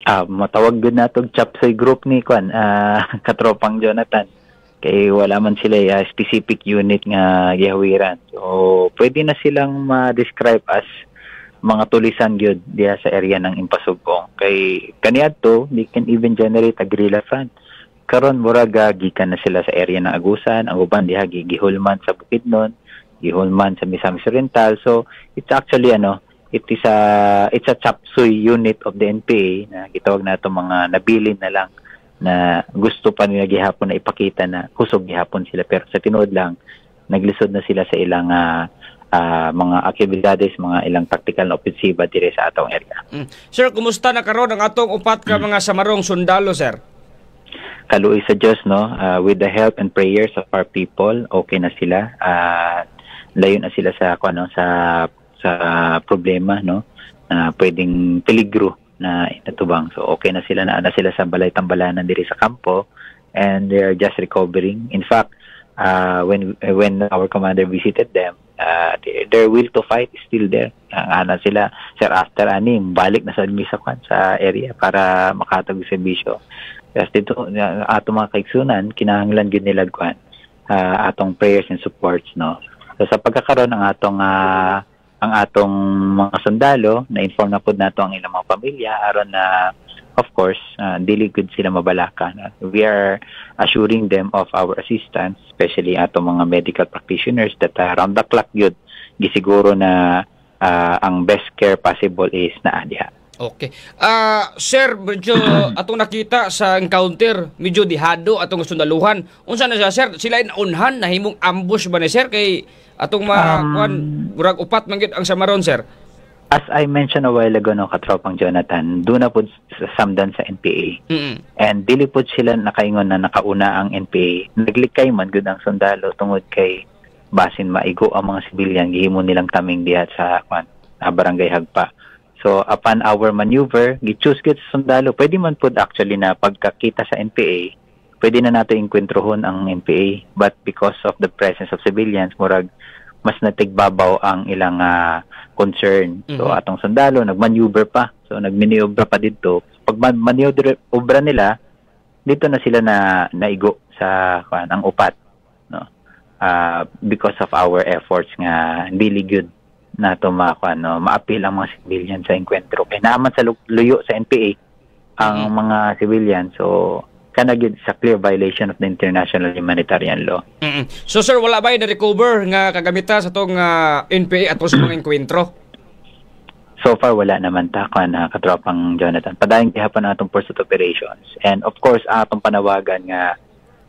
Matawag gud natong Chapsoy group ni Kwan, katropang Jonathan. Kay wala man sila specific unit nga gihawiran. So pwede na silang ma-describe as mga tulisan gyud diha sa area ng Impasugong. Kay kaniadto, they can even generate a guerrilla front. Karon murag gikan na sila sa area ng Agusan, ang uban diha gihulman sa Bukidnon, gihulman sa Misamis Oriental. So it's actually it's a chapsuy unit of the NPA na gitawag nato mga nabilin na lang na gusto pa nila gihapon na ipakita na kusog gihapon sila, pero sa tinuod lang naglisod na sila sa ilang mga aktibidades, mga ilang tactical na opensiba dire sa atong area. Sir, kumusta na karon ang atong upat ka mga samarong sundalo, sir? Kaluoy sa Dios, with the help and prayers of our people, okay na sila. Layo na sila sa sa problema, pwedeng peligro na inatubang. So okay na sila, na sila sa balay tambalanan diri sa kampo, and they are just recovering. In fact, when our commander visited them, their will to fight is still there. Sila, sir, after balik na sa sa area para makatag serbisyo. Kasi dito atong mga kaigsunan, kinahanglan gid nila atong prayers and supports, So sa pagkakaroon ang atong mga sundalo, na-inform na po nato ang ilang mga pamilya aron na, of course, dili good sila mabalaka. We are assuring them of our assistance, especially atong mga medical practitioners, that around the clock yun, gisiguro na ang best care possible is naadiha. Okay. Sir, medyo atong nakita sa encounter, medyo dihado atong sundaluhan. Unsa na siya, sir? Sila inaunhan, nahimong ambush ba ni sir? Kay atong murag upat man gyud ang samaron, sir. As I mentioned a while ago, katropang Jonathan, doon na po samdan sa NPA. And dili po sila nakaingon na nakauna ang NPA. Naglikay man gud ang sundalo tungod kay basin maigo ang mga sibilyan, gihimo nilang taming diha sa barangay Hagpa. So upon our maneuver, gi-choose gid sa sundalo. Pwede man po actually na pagkakita sa NPA, pwede na nato inkwentrohon ang NPA. But because of the presence of civilians, murag mas natigbabaw ang ilang concern. So atong sundalo nagmaneuver pa. So nagmaniobra pa dito. Pag maniobra nila, dito na sila na naigo sa ang upat, because of our efforts nga really good nato ma-appeal ang mga civilian sa enkwentro. Kaya naman sa luyo sa NPA ang mga civilian. So kanagid sa clear violation of the international humanitarian law. So sir, wala ba na-recover nga kagamita sa tong NPA at sa mga enkwentro? So far wala naman katropang Jonathan. Padayong gihapon atong pursuit operations. And of course, atong panawagan nga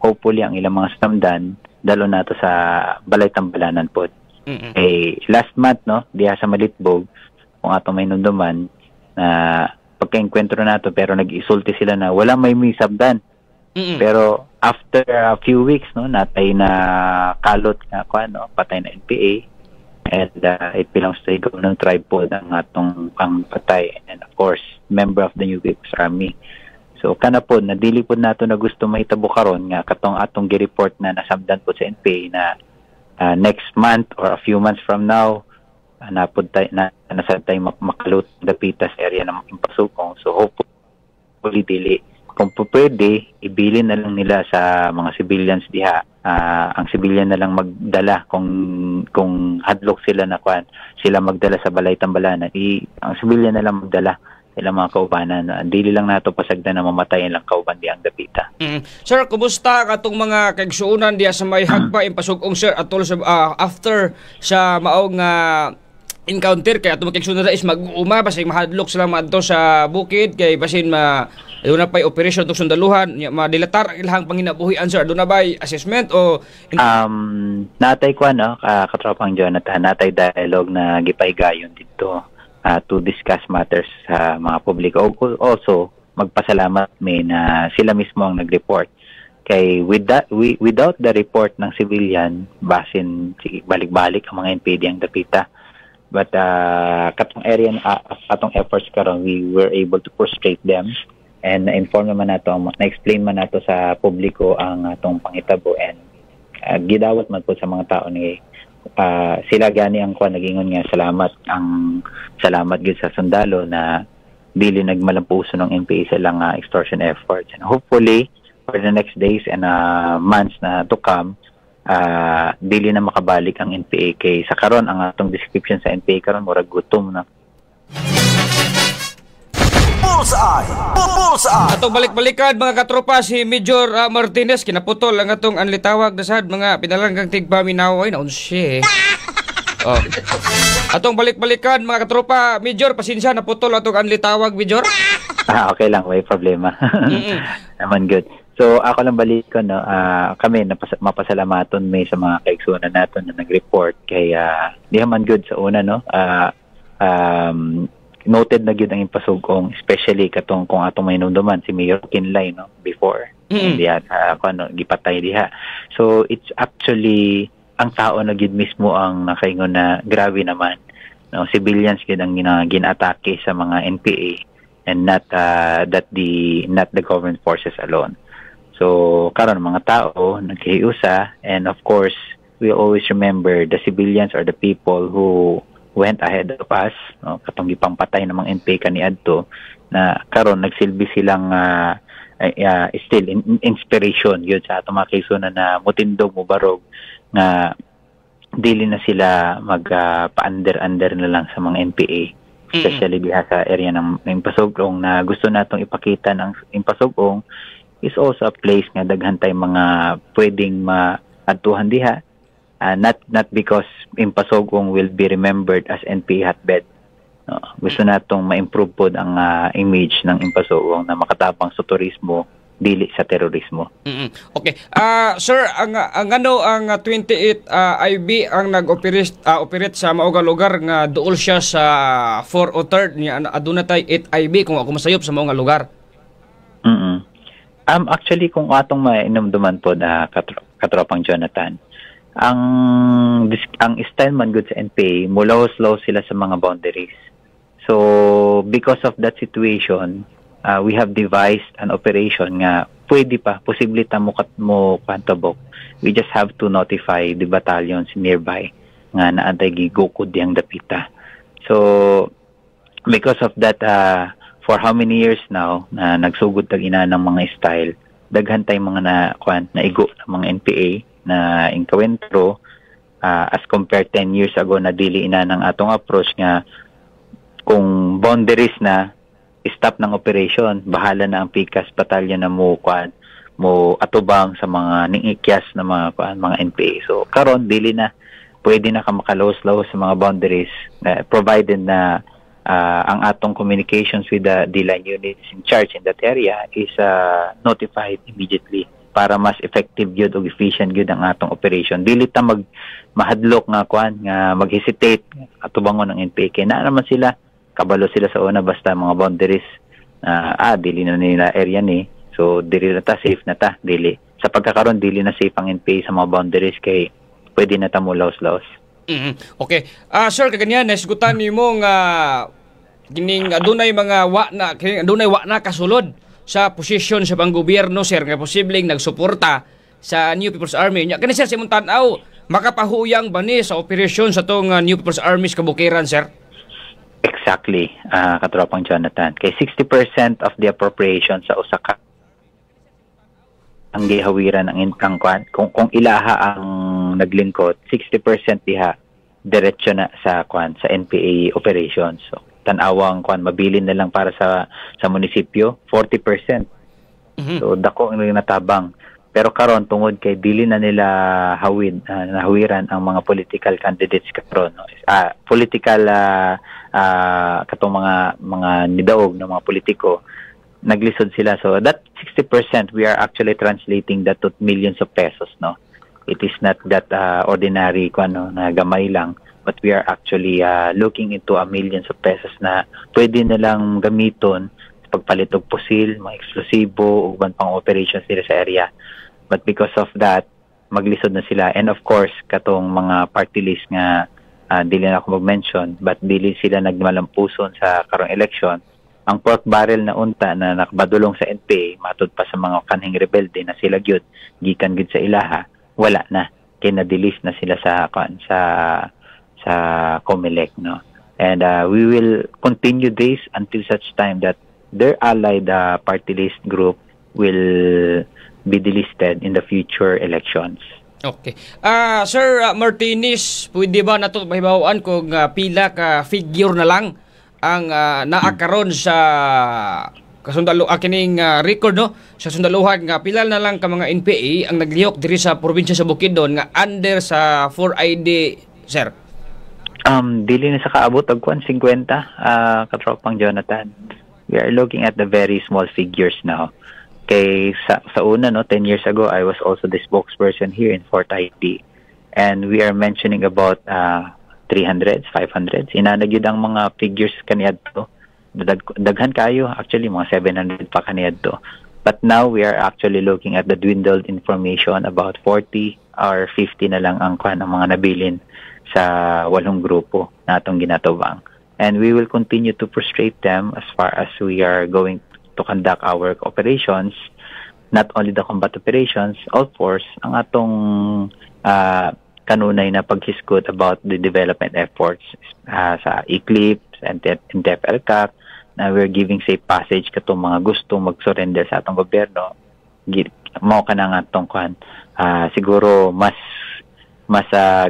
hopefully ang ilang mga samdan dalo nato sa balay tambalanan po. Last month, diha sa Malitbog, kung atong may nunduman na pagka-enkwentro nato, pero nag-isulti sila na wala may sabdan. Pero after a few weeks, natay na kalot nga patay na NPA, and it belongs to the government tribe po ang atong patay, and of course member of the New People's Army. So kana po nadili po nato na gusto mahitabo karon nga katong atong gi-report na nasabdan po sa NPA na next month or a few months from now nasabtay makalot dapitas area ng Impasugong. So hopefully dili, kung pwede, ibilin na lang nila sa mga civilians diha. Ang civilian na lang magdala kung hadlok sila sila magdala sa balay tambalanan. Ang civilian na lang magdala sila mga kaubanan. Dili lang nato pasagdan na mamatayin lang kauban di ang dapita. Sir, kumusta katong mga kaigsuonan diha sa may Hagpa Impasugong, sir, atol sa after sa maong encounter kay atong kaigsuonan is mag-uuma basig mahadlok sila madto sa bukid kay basin doon na pa'y operasyon itong sundaluhan, madilatar ilahang panginabuhian, sir. Doon na ba'y assessment o... natay katropang Jonathan, natay dialogue na gipaygayon dito to discuss matters sa mga publiko. Also, magpasalamat na sila mismo ang nag-report. Kay without the report ng civilian, basin balik-balik ang mga NPD ang dapita. But katong area atong efforts karon, we were able to frustrate them. And na-inform naman na-explain man nato sa publiko ang atong pangitabo, and gidawat man po sa mga tao sila gani ang nagingon nga salamat gid sa sundalo na dili nagmalampuso ng NPA sa ilang extortion efforts. And hopefully for the next days and months na to come, dili na makabalik ang NPA kay sa karon ang atong description sa NPA karon murag gutom na. Atong balik-balikan mga katropa, si Major Martinez kinaputol ang atong anlitawag na sad mga pinalanggang tigpaminaway na unsi. Oh. Atong balik-balikan mga katropa, Major, pasensya naputol atong anlitawag, Major. Okay lang, may problema. Naman good. So ako lang balik ko, no, kami mapasalamaton may sa mga kaigsunan natin na nag-report kay di man good sa una, no. Noted na gyud ang impasugong, especially katong kung atong mainumduman si Mayor Kinlay, no, before diha gipatay diha. So it's actually ang tao na gyud mismo ang nakaingon na grabe naman, no, civilians gyud ang ginatake sa mga NPA and not the government forces alone. So karon mga tao naghiusa, and of course we always remember the civilians or the people who went ahead of us, no, katong gipangpatay ng mga NPA kaniadto na karon nagsilbi silang still inspiration yun sa atong mga kaigsunan na mutindog mo barog nga dili na sila pander-under na lang sa mga NPA, especially diha sa area ng Impasugong na gusto natong ipakita ng Impasugong is also a place nga daghan tay mga pwedeng maadtuhan diha. Not because Impasugong will be remembered as NPA hotbed. No, gusto natong ma-improve pod ang image ng Impasugong na makatabang sa turismo dili sa terorismo. Okay. Sir, ang 28 IB ang nag-operate sa maong lugar nga duol siya sa 4 o 3 niya aduna tay 8 IB kung ako masayop sa maong lugar. Actually kung atong mainumduman pod katropang Jonathan, ang style man good sa NPA, mulaw-law sila sa mga boundaries. So, because of that situation, we have devised an operation nga pwede pa, posible ta mo kantabok. We just have to notify the battalions nearby nga naantay gigukod diyang dapita. So, because of that, for how many years now na nagsugod tag ina ng mga style, daghan tay mga naigo ng mga NPA na inkawentro as compared 10 years ago na dili ina ng atong approach nga kung boundaries na stop ng operation, bahala na ang PICAS batalyon na mo atubang sa mga ningikyas na mga NPA. So karon dili na pwede na ka makalaws-laws sa mga boundaries provided na ang atong communications with the line units in charge in that area is notified immediately para mas effective gyud o efficient gyud ang atong operation. Dili ta mahadlok nga mag-hesitate atubangon ng NPA kay na naman sila kabalo sila sa una basta mga boundaries dili na nila area ni, so dili na ta safe na ta, dili sa pagkakaroon dili na safe ang NPA sa mga boundaries kay pwede na ta mo laos-laos. Okay. Sir, kaganyan nasgutan nimo nga kining adunay mga wa na kasulod sa posisyon sa panggobyerno, sir, nga posibleng nagsuporta sa New People's Army. Nya kani sir sa imong tan-aw makapahuyang ba ni sa operasyon sa tong New People's Army sa kabukiran, sir? Exactly, katropang Jonathan. Kay 60% of the appropriation sa Osaka ang gihawiran ang income kung ilaha ang naglingkod, 60% diha diretso na sa NPA operations. So tan-awang mabilin na lang para sa munisipyo 40%. So dako ang natabang. Pero karon tungod kay dili na nila nahawiran ang mga political candidates karon, no? Political katong mga nidaog ng mga politiko, naglisod sila. So that 60% we are actually translating that to millions of pesos, no. It is not that ordinary na gamay lang, but we are actually looking into millions of pesos na pwede nilang gamiton sa pagpalit og pusil, mga eksplosibo, ug pang operations nila sa area. But because of that, maglisod na sila. And of course, katong mga party list nga dili na ako mag-mention, but dili sila nagmalampuson sa karong election. Ang pork barrel na unta na nakabadulong sa NPA, matud pa sa mga kanhing rebelde na sila gyud gikan gyud sa ilaha, wala na. Kaya na-delist na sila sa COMELEC, no. And we will continue this until such time that their allied party list group will be delisted in the future elections. Okay. Sir Martinez, pwede ba nato mahibawaan kung pila ka figure na lang ang naakaron sa kasundalo kining record no sa sundaluhan nga pila na lang ka mga NPA ang naglihok diri sa probinsya sa Bukidnon nga under sa 4ID, sir? Dili na sa kaabot og 50 katropang Jonathan. We are looking at the very small figures now. Kay sa una, no, 10 years ago, I was also the spokesperson here in Fort ID. And we are mentioning about 300s, 500s. Inanagyod ang mga figures kaniyadto. Daghan kayo, actually, mga 700 pa kaniyadto. But now, we are actually looking at the dwindled information about 40 or 50 na lang ang mga nabilin sa 8 grupo na atong ginatubang. And we will continue to frustrate them as far as we are going to conduct our operations, not only the combat operations, of course, ang atong kanunay na paghisgot about the development efforts sa Eclipse and TFLCAC, na we're giving safe passage katong mga gustong mag-surrender sa atong gobyerno. Mao ka na nga atong siguro mas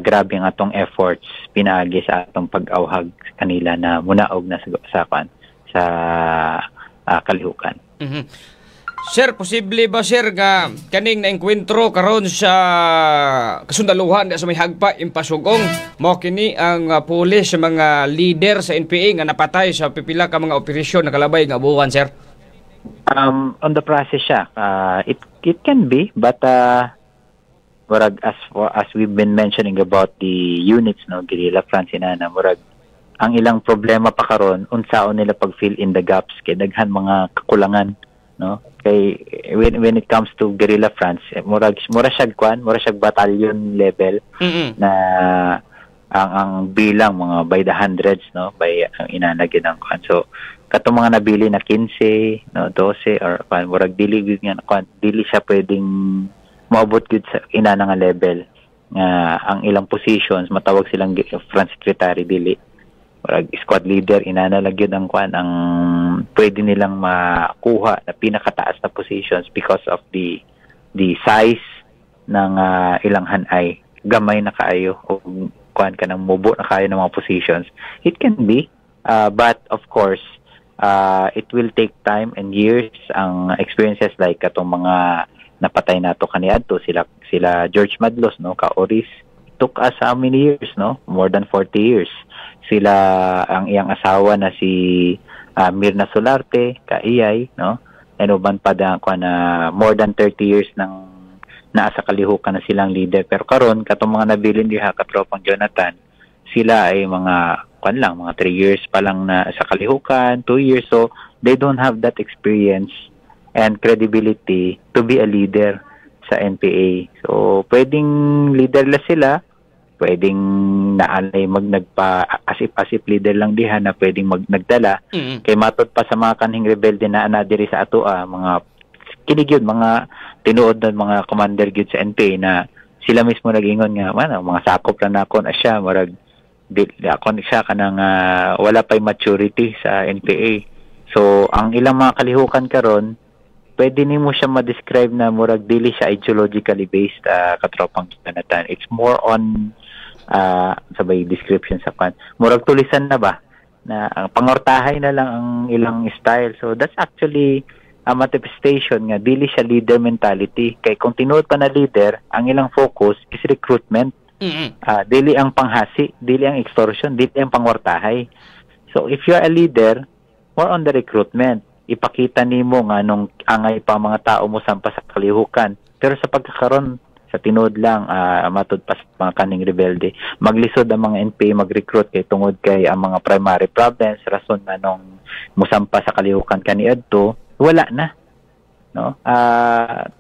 grabe ang atong efforts pinaagi sa atong pag-awhag kanila na munaog na sa kalihukan. Mm-hmm. Sir, posible ba sir nga kaning naengkwentro karon sa kasundaluhan sa may hagpa impasugong mao kini ang pulis sa mga leader sa NPA nga napatay sa pipila ka mga operasyon na kalabay nga buwan, sir? On the process siya, it can be, but murag as we've been mentioning about the units, no, guerrilla fronts inana, murag ang ilang problema pa karon unsaon nila pag fill in the gaps kay daghan mga kakulangan, no, kay when it comes to guerrilla fronts, mura siyag battalion level. Na ang bilang mga by the hundreds, no, by ang inanagin ang so katong mga nabili na 15, no, 12 or murag dili siya pwedeng maabot gud sa ina nga level nga ang ilang positions matawag silang front secretary dili or squad leader inana lang yun ang ang pwede nilang makuha na pinakataas na positions because of the size ng ilang hanay gamay na kaayo o kuan ka nang mubo na kayo ng mga positions. It can be but of course it will take time and years. Ang experiences like katong mga napatay nato kaniadto sila George Madlos, no, ka Oris, took us how many years, no, more than 40 years. Sila ang iyang asawa na si Mirna Solarte ka Iyay, no, and uban pa na more than 30 years nang naasa kalihukan na silang leader. Pero karon katong mga nabilin diha katropang Jonathan, sila ay mga mga 3 years pa lang na sa kalihukan, 2 years, so they don't have that experience and credibility to be a leader sa NPA. So, pwedeng leader la sila, pwedeng naalay nagpa-asip-asip leader lang diha na pwedeng nagdala. Kay matod pa sa mga kanhing rebelde na diri sa ato, mga kinigyod, mga tinuod na mga commander gyud sa NPA na sila mismo nagingon nga, mga sakop lang na ako na siya, marag ako siya kanang wala pa'y maturity sa NPA. So, ang ilang mga kalihukan karon, pwede nimo siya ma-describe na murag dili siya ideologically based katropang Jonathan. It's more on sabay description sa kan. Murag tulisan na ba na ang pangortahay na lang ang ilang style. So that's actually a manifestation nga dili siya leader mentality. Kay kung tinuod pa na leader, ang ilang focus is recruitment. Dili ang panghasi, dili ang extortion, dili ang pangortahay. So if you're a leader, more on the recruitment. Ipakita nimo nga nung angay pa mga tao mo sampa sa kalihukan. Pero sa pagkakaroon, sa tinood lang, matod pa sa mga kaning rebelde, maglisod ang mga NPA mag-recruit kay tungod kay ang mga primary problems, rason nga nung musampa sa kalihukan kaniadto, wala na. No?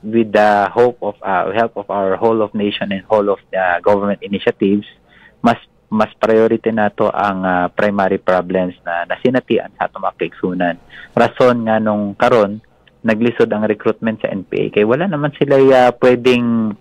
With the help of our whole of nation and whole of the government initiatives, mas priority nato ang primary problems na nasinatian sa atong makaigsunan. Rason nga nung karon naglisod ang recruitment sa NPA kay wala naman sila pwedeng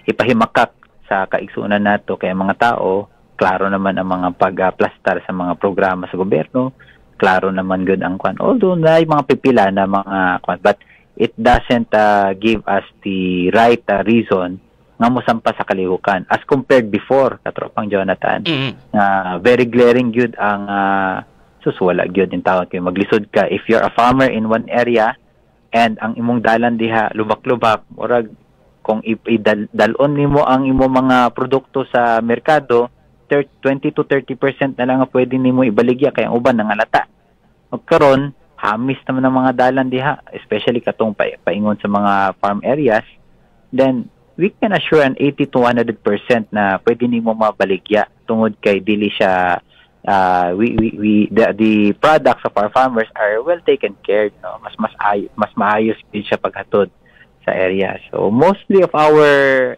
ipahimakak sa kaigsunan nato kay mga tao klaro naman ang mga pagplastar sa mga programa sa gobyerno, klaro naman good ang kwan. Although na yung mga pipila na mga kwan, but it doesn't give us the right reason nga mosampa sa kalihukan as compared before, katropang Jonathan. Very glaring good ang suswala gyud in tawag kay maglisod ka if you're a farmer in one area and ang imong dalan diha lubak-lubak, murag kung idalon nimo ang imong mga produkto sa merkado, 20 to 30% na lang ang pwede nimo ibaligya kay ang uban nangalata. Ug karon hamis naman ang mga dalan diha, especially katong paingon sa mga farm areas, then we can assure an 80 to 100% na pwede nimo mabaligya tungod kay dili siya the products of our farmers are well taken care, no? Mas maayos din siya paghatod sa area. So mostly of our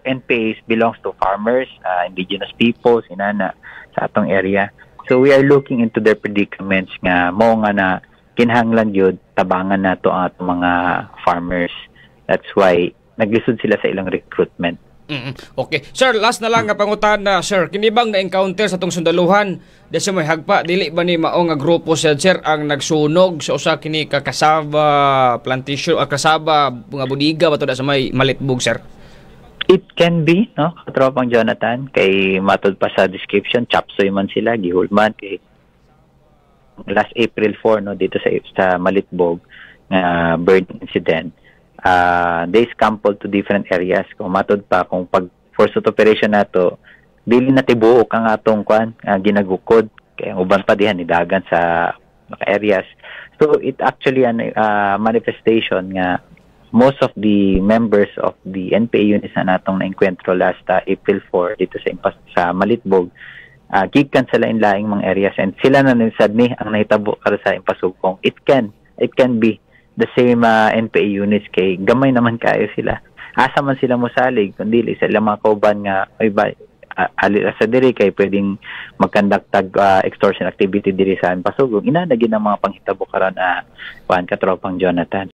NPAs belongs to farmers, indigenous peoples inana sa atong area. So we are looking into their predicaments nga mo nga na kinahanglan yun tabangan nato ang atong mga farmers. That's why naglisod sila sa ilang recruitment. Okay. Sir, last na lang nga pangutana, sir. Kinibang na-encounter sa tong sundaluhan di sa may hagpa, dili ba ni mao nga grupo siya, sir, ang nagsunog sa usa kini ka kasaba plantation o kasaba nga budiga bato da sa may Malitbog, sir? It can be, no? Katropang Jonathan, kay matod pa sa description, chapsoy man sila, gihulman kay last April 4, no, dito sa Malitbog nga bird incident. They scambled to different areas. Kung matod pa, kung pag force operation nato, dili na tibuok ang atong ginagukod. Kaya ang uban pa dihan nidagan sa mga areas. So it actually manifestation nga most of the members of the NPA units na natong na-encuentro last April 4 dito sa Malitbog, gikan sa lain-laing mga areas and sila na nisad ni ang nahitabo para sa impasugkong. It can be the same NPA units kay gamay naman kayo sila. Asa man sila mosalig kundi sila mga kauban nga sa diri kay pwedeng magkandaktag extortion activity diri sa Pasugong. Inanagin ang mga panghitabo karon katropang Jonathan.